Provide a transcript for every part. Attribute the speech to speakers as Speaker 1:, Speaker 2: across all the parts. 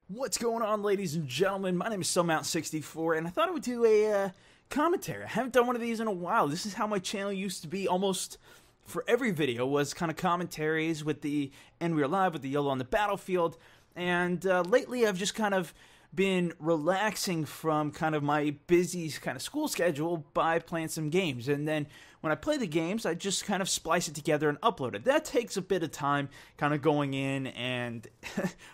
Speaker 1: What's going on, ladies and gentlemen? My name is SoMount64, and I thought I would do a commentary. I haven't done one of these in a while. This is how my channel used to be. Almost for every video was kind of commentaries with the "And We're Live" with the yellow on the battlefield. And lately, I've just kind of been relaxing from kind of my busy kind of school schedule by playing some games. And then when I play the games, I just kind of splice it together and upload it. That takes a bit of time, kind of going in and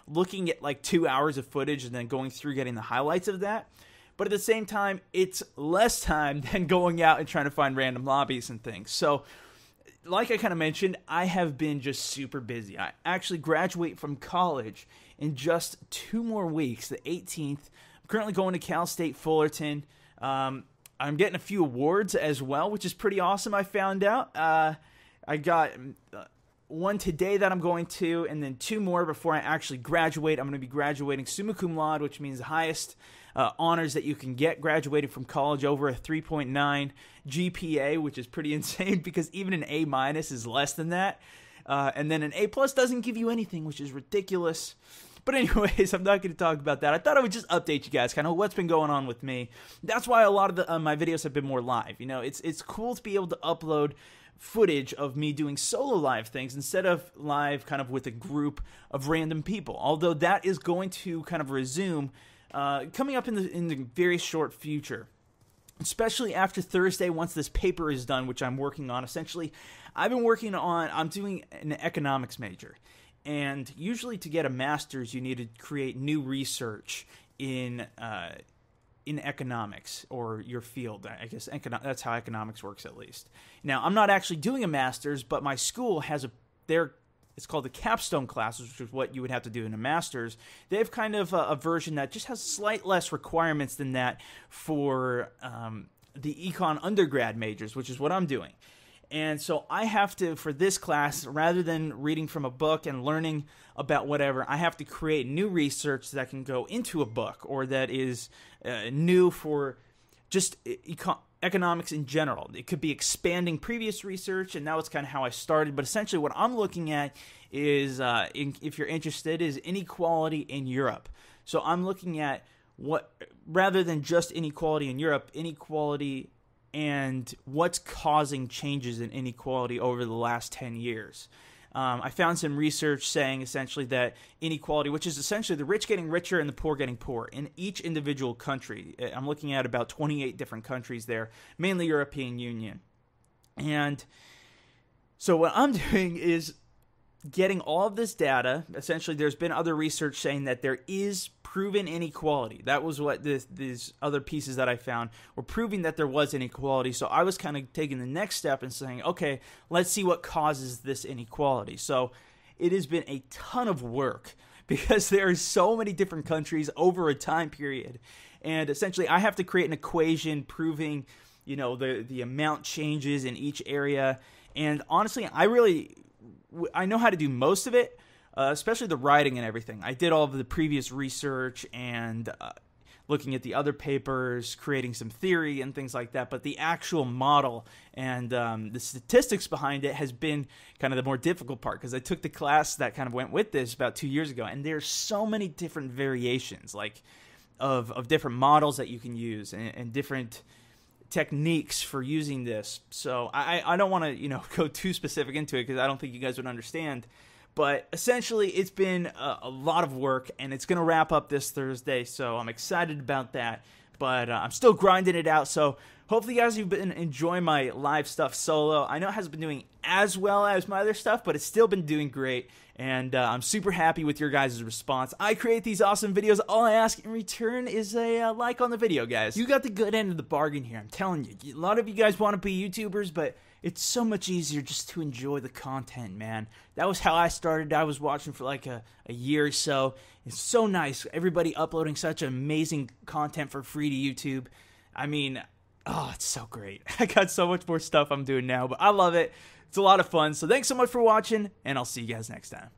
Speaker 1: looking at like 2 hours of footage and then going through getting the highlights of that. But at the same time, it's less time than going out and trying to find random lobbies and things. So like I kind of mentioned, I have been just super busy. I actually graduate from college in just 2 more weeks, the 18th. I'm currently going to Cal State Fullerton. I'm getting a few awards as well, which is pretty awesome, I found out. I got one today that I'm going to, and then 2 more before I actually graduate. I'm going to be graduating summa cum laude, which means the highest honors that you can get graduating from college, over a 3.9 GPA, which is pretty insane because even an A- is less than that. And then an A+ doesn't give you anything, which is ridiculous. But anyways, I'm not going to talk about that. I thought I would just update you guys, kind of what's been going on with me. That's why a lot of my videos have been more live. You know, it's cool to be able to upload footage of me doing solo live things instead of live kind of with a group of random people. Although that is going to kind of resume coming up in the very short future. Especially after Thursday, once this paper is done, which I'm working on. Essentially, I'm doing an economics major. And usually to get a master's, you need to create new research in economics, or your field. I guess that's how economics works, at least. Now, I'm not actually doing a master's, but my school has it's called the Capstone classes, which is what you would have to do in a master's. They have kind of a version that just has slight less requirements than that for the econ undergrad majors, which is what I'm doing. And so I have to, for this class, rather than reading from a book and learning about whatever, I have to create new research that can go into a book, or that is new for just economics in general. It could be expanding previous research, and that was kind of how I started. But essentially what I'm looking at is, if you're interested, is inequality in Europe. So I'm looking at rather than just inequality in Europe, inequality and what's causing changes in inequality over the last 10 years. I found some research saying essentially that inequality, which is essentially the rich getting richer and the poor getting poor in each individual country. I'm looking at about 28 different countries there, mainly European Union. And so what I'm doing is getting all of this data. Essentially, there's been other research saying that there is proven inequality. That was what these other pieces that I found were proving, that there was inequality. So I was kind of taking the next step and saying, okay, let's see what causes this inequality. So it has been a ton of work because there are so many different countries over a time period. And essentially, I have to create an equation proving, you know, the amount changes in each area. And honestly, I know how to do most of it, especially the writing and everything. I did all of the previous research and looking at the other papers, creating some theory and things like that. But the actual model and the statistics behind it has been kind of the more difficult part, because I took the class that kind of went with this about 2 years ago, and there's so many different variations, like of different models that you can use and different techniques for using this. So I don't want to go too specific into it, because I don't think you guys would understand. But essentially, it's been a lot of work, and it's going to wrap up this Thursday, so I'm excited about that. But I'm still grinding it out, so hopefully you guys have been enjoying my live stuff solo. I know it hasn't been doing as well as my other stuff, but it's still been doing great, and I'm super happy with your guys' response. I create these awesome videos. All I ask in return is a like on the video, guys. You got the good end of the bargain here, I'm telling you. A lot of you guys want to be YouTubers, but it's so much easier just to enjoy the content, man. That was how I started. I was watching for like a year or so. It's so nice. Everybody uploading such amazing content for free to YouTube. I mean, oh, it's so great. I got so much more stuff I'm doing now, but I love it. It's a lot of fun. So thanks so much for watching, and I'll see you guys next time.